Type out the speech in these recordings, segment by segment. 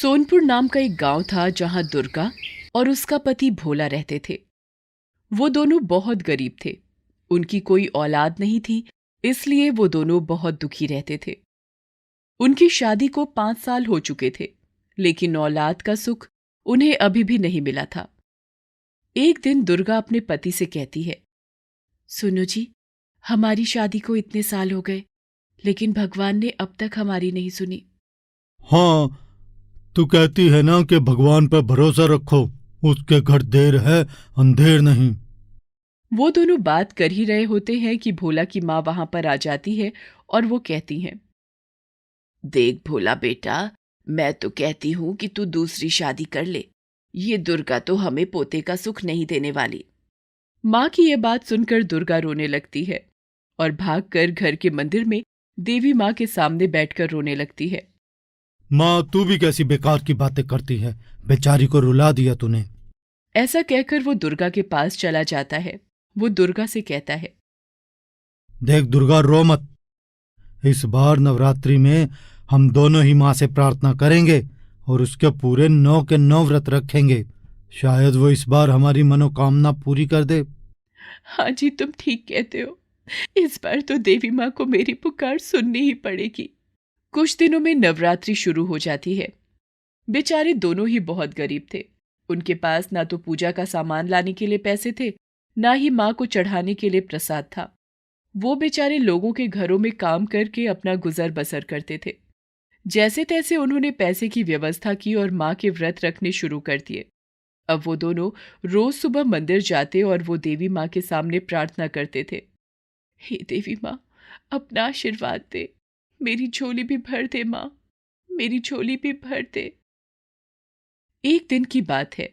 सोनपुर नाम का एक गांव था जहां दुर्गा और उसका पति भोला रहते थे। वो दोनों बहुत गरीब थे। उनकी कोई औलाद नहीं थी, इसलिए वो दोनों बहुत दुखी रहते थे। उनकी शादी को 5 साल हो चुके थे, लेकिन औलाद का सुख उन्हें अभी भी नहीं मिला था। एक दिन दुर्गा अपने पति से कहती है, सुनो जी, हमारी शादी को इतने साल हो गए, लेकिन भगवान ने अब तक हमारी नहीं सुनी। हाँ, तू कहती है ना कि भगवान पर भरोसा रखो, उसके घर देर है अंधेर नहीं। वो दोनों बात कर ही रहे होते हैं कि भोला की माँ वहां पर आ जाती है और वो कहती हैं, देख भोला बेटा, मैं तो कहती हूं कि तू दूसरी शादी कर ले। ये दुर्गा तो हमें पोते का सुख नहीं देने वाली। माँ की यह बात सुनकर दुर्गा रोने लगती है और भागकर घर के मंदिर में देवी माँ के सामने बैठकर रोने लगती है। माँ, तू भी कैसी बेकार की बातें करती है, बेचारी को रुला दिया तूने। ऐसा कहकर वो दुर्गा के पास चला जाता है। वो दुर्गा से कहता है, देख दुर्गा, रो मत। इस बार नवरात्रि में हम दोनों ही माँ से प्रार्थना करेंगे और उसके पूरे 9 के 9 व्रत रखेंगे। शायद वो इस बार हमारी मनोकामना पूरी कर दे। हाँ जी, तुम ठीक कहते हो। इस बार तो देवी माँ को मेरी पुकार सुननी ही पड़ेगी। कुछ दिनों में नवरात्रि शुरू हो जाती है। बेचारे दोनों ही बहुत गरीब थे। उनके पास ना तो पूजा का सामान लाने के लिए पैसे थे, ना ही माँ को चढ़ाने के लिए प्रसाद था। वो बेचारे लोगों के घरों में काम करके अपना गुजर बसर करते थे। जैसे तैसे उन्होंने पैसे की व्यवस्था की और माँ के व्रत रखने शुरू कर दिए। अब वो दोनों रोज सुबह मंदिर जाते और वो देवी माँ के सामने प्रार्थना करते थे, हे देवी माँ, अपना आशीर्वाद दे, मेरी झोली भी भर दे माँ, मेरी झोली भी भर दे। एक दिन की बात है,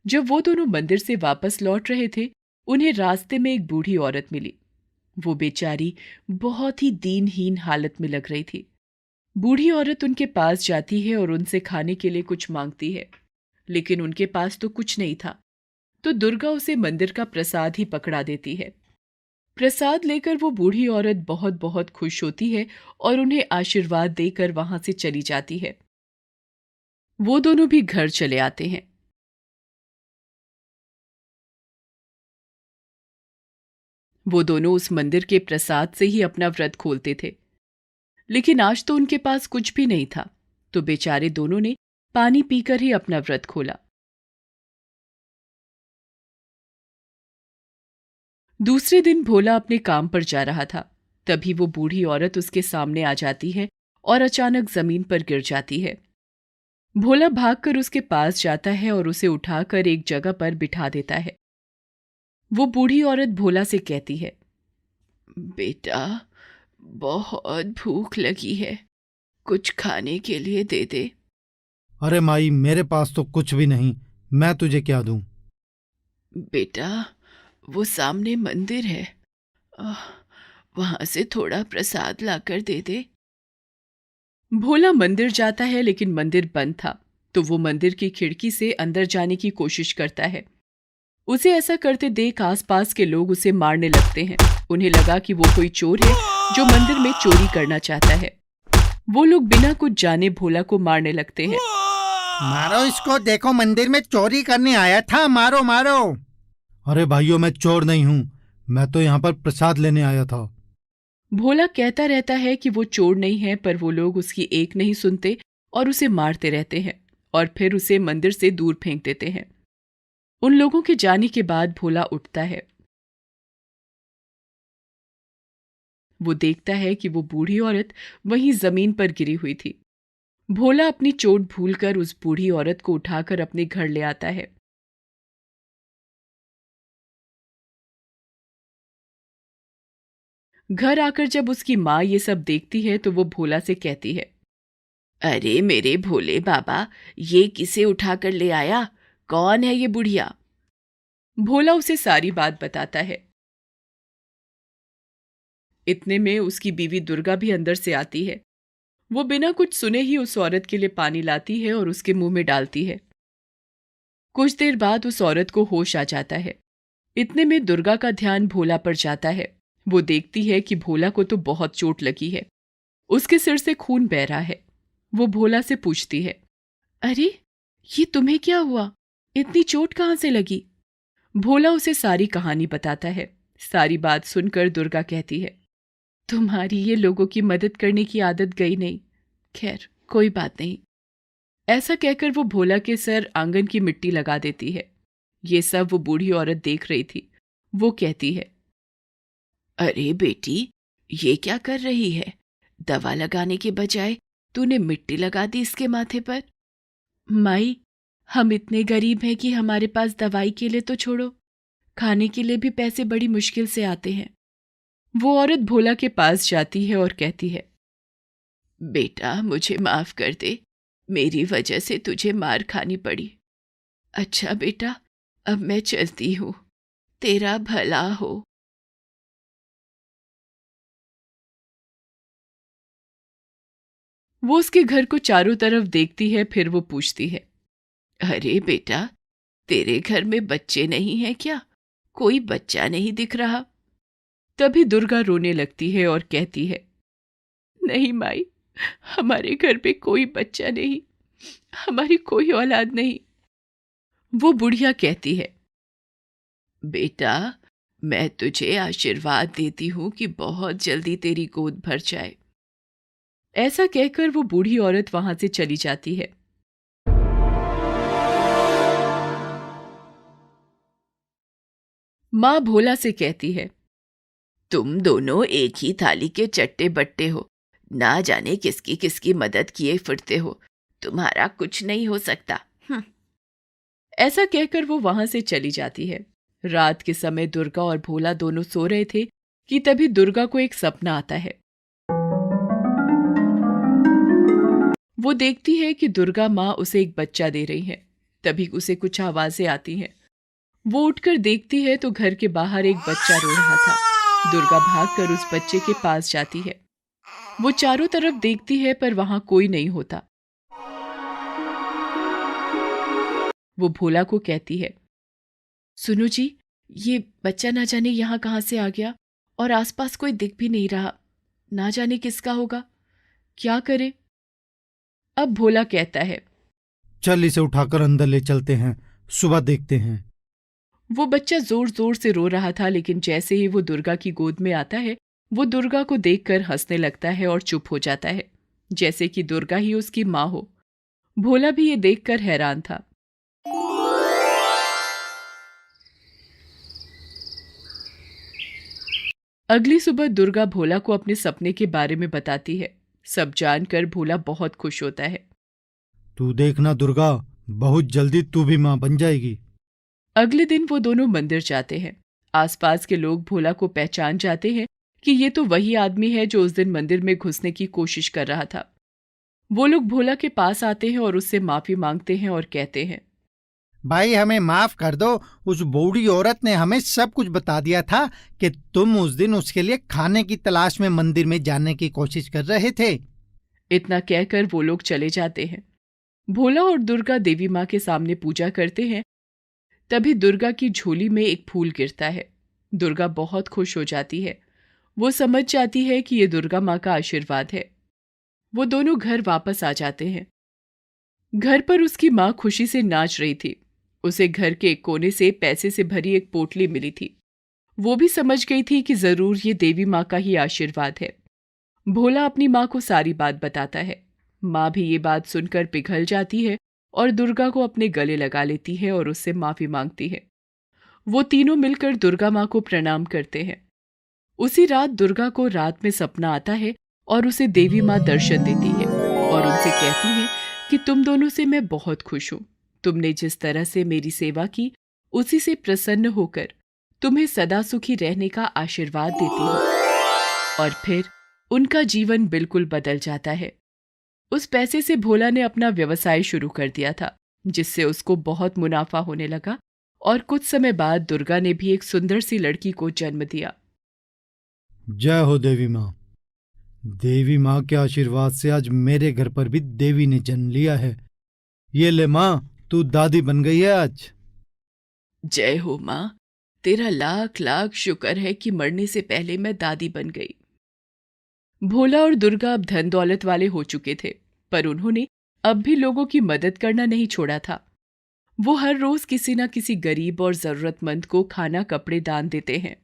जब वो दोनों मंदिर से वापस लौट रहे थे, उन्हें रास्ते में एक बूढ़ी औरत मिली। वो बेचारी बहुत ही दीनहीन हालत में लग रही थी। बूढ़ी औरत उनके पास जाती है और उनसे खाने के लिए कुछ मांगती है, लेकिन उनके पास तो कुछ नहीं था। तो दुर्गा उसे मंदिर का प्रसाद ही पकड़ा देती है। प्रसाद लेकर वो बूढ़ी औरत बहुत बहुत खुश होती है और उन्हें आशीर्वाद देकर वहां से चली जाती है। वो दोनों भी घर चले आते हैं। वो दोनों उस मंदिर के प्रसाद से ही अपना व्रत खोलते थे, लेकिन आज तो उनके पास कुछ भी नहीं था। तो बेचारे दोनों ने पानी पीकर ही अपना व्रत खोला। दूसरे दिन भोला अपने काम पर जा रहा था। तभी वो बूढ़ी औरत उसके सामने आ जाती है और अचानक जमीन पर गिर जाती है। भोला भागकर उसके पास जाता है और उसे उठाकर एक जगह पर बिठा देता है। वो बूढ़ी औरत भोला से कहती है, बेटा, बहुत भूख लगी है, कुछ खाने के लिए दे दे। अरे माई, मेरे पास तो कुछ भी नहीं, मैं तुझे क्या दूं। बेटा, वो सामने मंदिर है, आह, वहां से थोड़ा प्रसाद लाकर दे दे। भोला मंदिर जाता है, लेकिन मंदिर बंद था। तो वो मंदिर की खिड़की से अंदर जाने की कोशिश करता है। उसे ऐसा करते देख आसपास के लोग उसे मारने लगते हैं। उन्हें लगा कि वो कोई चोर है जो मंदिर में चोरी करना चाहता है। वो लोग बिना कुछ जाने भोला को मारने लगते हैं। मारो इसको, देखो मंदिर में चोरी करने आया था, मारो मारो। अरे भाइयों, मैं चोर नहीं हूं, मैं तो यहाँ पर प्रसाद लेने आया था। भोला कहता रहता है कि वो चोर नहीं है, पर वो लोग उसकी एक नहीं सुनते और उसे मारते रहते हैं और फिर उसे मंदिर से दूर फेंक देते हैं। उन लोगों के जाने के बाद भोला उठता है। वो देखता है कि वो बूढ़ी औरत वहीं जमीन पर गिरी हुई थी। भोला अपनी चोट भूलकर उस बूढ़ी औरत को उठाकर अपने घर ले आता है। घर आकर जब उसकी माँ ये सब देखती है तो वो भोला से कहती है, अरे मेरे भोले बाबा, ये किसे उठाकर ले आया? कौन है ये बुढ़िया? भोला उसे सारी बात बताता है। इतने में उसकी बीवी दुर्गा भी अंदर से आती है। वो बिना कुछ सुने ही उस औरत के लिए पानी लाती है और उसके मुंह में डालती है। कुछ देर बाद उस औरत को होश आ जाता है। इतने में दुर्गा का ध्यान भोला पर जाता है। वो देखती है कि भोला को तो बहुत चोट लगी है, उसके सिर से खून बह रहा है। वो भोला से पूछती है, अरे, ये तुम्हें क्या हुआ? इतनी चोट कहाँ से लगी? भोला उसे सारी कहानी बताता है। सारी बात सुनकर दुर्गा कहती है, तुम्हारी ये लोगों की मदद करने की आदत गई नहीं। खैर, कोई बात नहीं। ऐसा कहकर वो भोला के सर आंगन की मिट्टी लगा देती है। ये सब वो बूढ़ी औरत देख रही थी। वो कहती है, अरे बेटी, ये क्या कर रही है? दवा लगाने के बजाय तूने मिट्टी लगा दी इसके माथे पर। माई, हम इतने गरीब हैं कि हमारे पास दवाई के लिए तो छोड़ो, खाने के लिए भी पैसे बड़ी मुश्किल से आते हैं। वो औरत भोला के पास जाती है और कहती है, बेटा मुझे माफ कर दे, मेरी वजह से तुझे मार खानी पड़ी। अच्छा बेटा, अब मैं चलती हूँ, तेरा भला हो। वो उसके घर को चारों तरफ देखती है, फिर वो पूछती है, अरे बेटा, तेरे घर में बच्चे नहीं हैं क्या? कोई बच्चा नहीं दिख रहा। तभी दुर्गा रोने लगती है और कहती है, नहीं माई, हमारे घर पे कोई बच्चा नहीं, हमारी कोई औलाद नहीं। वो बुढ़िया कहती है, बेटा, मैं तुझे आशीर्वाद देती हूँ कि बहुत जल्दी तेरी गोद भर जाए। ऐसा कहकर वो बूढ़ी औरत वहां से चली जाती है। माँ भोला से कहती है, तुम दोनों एक ही थाली के चट्टे बट्टे हो, ना जाने किसकी किसकी मदद किए फिरते हो, तुम्हारा कुछ नहीं हो सकता। ऐसा कहकर वो वहां से चली जाती है। रात के समय दुर्गा और भोला दोनों सो रहे थे कि तभी दुर्गा को एक सपना आता है। वो देखती है कि दुर्गा माँ उसे एक बच्चा दे रही है। तभी उसे कुछ आवाजें आती हैं। वो उठकर देखती है तो घर के बाहर एक बच्चा रो रहा था। दुर्गा भागकर उस बच्चे के पास जाती है। वो चारों तरफ देखती है पर वहां कोई नहीं होता। वो भोला को कहती है, सुनो जी, ये बच्चा ना जाने यहाँ कहाँ से आ गया और आसपास कोई दिख भी नहीं रहा, ना जाने किसका होगा, क्या करे? अब भोला कहता है, चल इसे उठाकर अंदर ले चलते हैं, सुबह देखते हैं। वो बच्चा जोर जोर से रो रहा था, लेकिन जैसे ही वो दुर्गा की गोद में आता है, वो दुर्गा को देखकर हंसने लगता है और चुप हो जाता है, जैसे कि दुर्गा ही उसकी माँ हो। भोला भी ये देखकर हैरान था। अगली सुबह दुर्गा भोला को अपने सपने के बारे में बताती है। सब जानकर भोला बहुत खुश होता है। तू देखना दुर्गा, बहुत जल्दी तू भी माँ बन जाएगी। अगले दिन वो दोनों मंदिर जाते हैं। आसपास के लोग भोला को पहचान जाते हैं कि ये तो वही आदमी है जो उस दिन मंदिर में घुसने की कोशिश कर रहा था। वो लोग भोला के पास आते हैं और उससे माफी मांगते हैं और कहते हैं, भाई हमें माफ कर दो, उस बूढ़ी औरत ने हमें सब कुछ बता दिया था कि तुम उस दिन उसके लिए खाने की तलाश में मंदिर में जाने की कोशिश कर रहे थे। इतना कहकर वो लोग चले जाते हैं। भोला और दुर्गा देवी माँ के सामने पूजा करते हैं। तभी दुर्गा की झोली में एक फूल गिरता है। दुर्गा बहुत खुश हो जाती है। वो समझ जाती है कि ये दुर्गा माँ का आशीर्वाद है। वो दोनों घर वापस आ जाते हैं। घर पर उसकी माँ खुशी से नाच रही थी। उसे घर के एक कोने से पैसे से भरी एक पोटली मिली थी। वो भी समझ गई थी कि जरूर ये देवी माँ का ही आशीर्वाद है। भोला अपनी माँ को सारी बात बताता है। माँ भी ये बात सुनकर पिघल जाती है और दुर्गा को अपने गले लगा लेती है और उससे माफी मांगती है। वो तीनों मिलकर दुर्गा माँ को प्रणाम करते हैं। उसी रात दुर्गा को रात में सपना आता है और उसे देवी माँ दर्शन देती है और उनसे कहती है कि तुम दोनों से मैं बहुत खुश हूँ। तुमने जिस तरह से मेरी सेवा की, उसी से प्रसन्न होकर तुम्हें सदा सुखी रहने का आशीर्वाद देती हूँ। और फिर उनका जीवन बिल्कुल बदल जाता है। उस पैसे से भोला ने अपना व्यवसाय शुरू कर दिया था, जिससे उसको बहुत मुनाफा होने लगा और कुछ समय बाद दुर्गा ने भी एक सुंदर सी लड़की को जन्म दिया। जय हो देवी माँ। देवी माँ के आशीर्वाद से आज मेरे घर पर भी देवी ने जन्म लिया है। ये ले माँ, तू दादी बन गई है आज। जय हो माँ, तेरा लाख लाख शुक्र है कि मरने से पहले मैं दादी बन गई। भोला और दुर्गा अब धन दौलत वाले हो चुके थे, पर उन्होंने अब भी लोगों की मदद करना नहीं छोड़ा था। वो हर रोज किसी न किसी गरीब और जरूरतमंद को खाना कपड़े दान देते हैं।